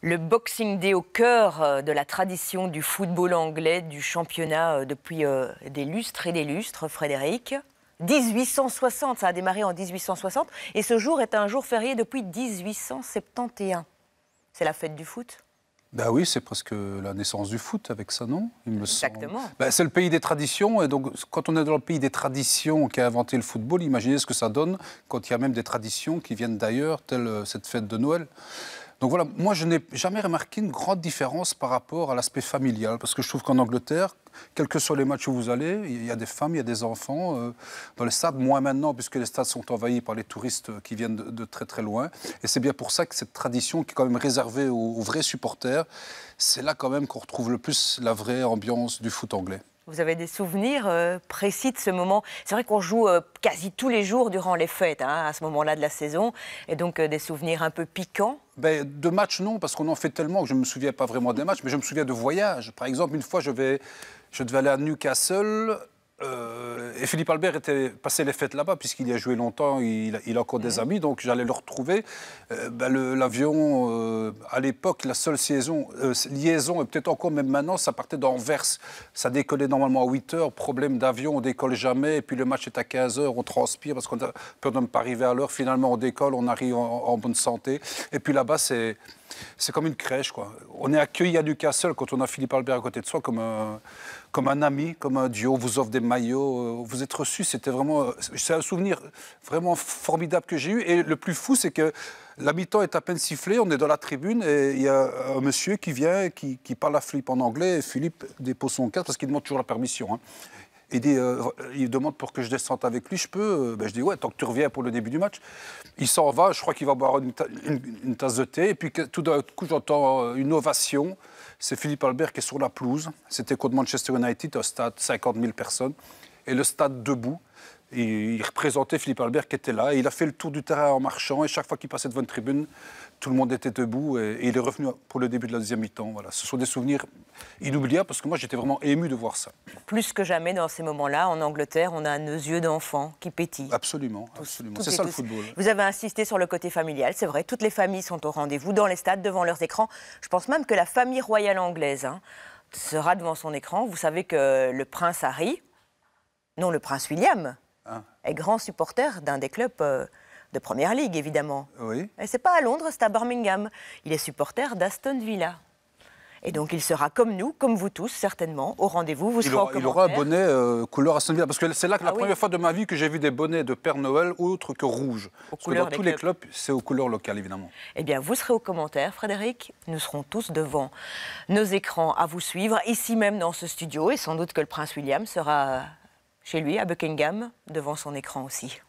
Le Boxing Day au cœur de la tradition du football anglais, du championnat depuis des lustres et des lustres, Frédéric. 1860, ça a démarré en 1860 et ce jour est un jour férié depuis 1871. C'est la fête du foot? Ben oui, c'est presque la naissance du foot avec ça, non? Il me Exactement. semble. Ben, c'est le pays des traditions, et donc quand on est dans le pays des traditions qui a inventé le football, imaginez ce que ça donne quand il y a même des traditions qui viennent d'ailleurs, telle cette fête de Noël. Donc voilà, moi je n'ai jamais remarqué une grande différence par rapport à l'aspect familial, parce que je trouve qu'en Angleterre, quels que soient les matchs où vous allez, il y a des femmes, il y a des enfants, dans les stades, moins maintenant, puisque les stades sont envahis par les touristes qui viennent de très très loin. Et c'est bien pour ça que cette tradition qui est quand même réservée aux vrais supporters, c'est là quand même qu'on retrouve le plus la vraie ambiance du foot anglais. Vous avez des souvenirs précis de ce moment? C'est vrai qu'on joue quasi tous les jours durant les fêtes, hein, à ce moment-là de la saison, et donc des souvenirs un peu piquants? Ben, de matchs, non, parce qu'on en fait tellement que je ne me souviens pas vraiment des matchs, mais je me souviens de voyages. Par exemple, une fois, je devais aller à Newcastle, et Philippe Albert était passé les fêtes là-bas, puisqu'il y a joué longtemps, il a encore des amis, donc j'allais le retrouver. L'avion, à l'époque, la seule liaison, et peut-être encore même maintenant, ça partait d'Anvers. Ça décollait normalement à 8 h, problème d'avion, on décolle jamais, et puis le match est à 15 h, on transpire parce qu'on a peur de ne pas arriver à l'heure. Finalement, on décolle, on arrive en bonne santé. Et puis là-bas, c'est comme une crèche, quoi. On est accueilli à Newcastle quand on a Philippe Albert à côté de soi comme un ami, comme un duo. On vous offre des maillots, vous êtes reçus. C'est un souvenir vraiment formidable que j'ai eu. Et le plus fou, c'est que la mi-temps est à peine sifflée, on est dans la tribune et il y a un monsieur qui vient, qui parle à Philippe en anglais. Et Philippe dépose son casque parce qu'il demande toujours la permission, hein. Il demande pour que je descende avec lui, je peux? Je dis ouais, tant que tu reviens pour le début du match. Il s'en va, je crois qu'il va boire une tasse de thé. Et puis tout d'un coup, j'entends une ovation. C'est Philippe Albert qui est sur la pelouse. C'était contre Manchester United, un stade, 50 000 personnes. Et le stade debout. Et il représentait Philippe Albert qui était là. Et il a fait le tour du terrain en marchant. Et chaque fois qu'il passait devant une tribune, tout le monde était debout. Et il est revenu pour le début de la deuxième mi-temps. Voilà. Ce sont des souvenirs inoubliables parce que moi, j'étais vraiment ému de voir ça. Plus que jamais, dans ces moments-là, en Angleterre, on a nos yeux d'enfants qui pétillent. Absolument, absolument. C'est ça le football. Vous avez insisté sur le côté familial, c'est vrai. Toutes les familles sont au rendez-vous, dans les stades, devant leurs écrans. Je pense même que la famille royale anglaise sera devant son écran. Vous savez que le prince Harry, non, le prince William, est grand supporter d'un des clubs de Première Ligue, évidemment. Oui. Et c'est pas à Londres, c'est à Birmingham. Il est supporter d'Aston Villa. Et donc il sera comme nous, comme vous tous, certainement, au rendez-vous. Vous serez en commentaire. Il aura un bonnet couleur Aston Villa, parce que c'est là que la première fois de ma vie que j'ai vu des bonnets de Père Noël autres que rouge. Parce que dans tous les clubs, c'est aux couleurs locales, évidemment. Eh bien, vous serez aux commentaires, Frédéric. Nous serons tous devant nos écrans à vous suivre, ici même dans ce studio. Et sans doute que le prince William sera chez lui, à Buckingham, devant son écran aussi.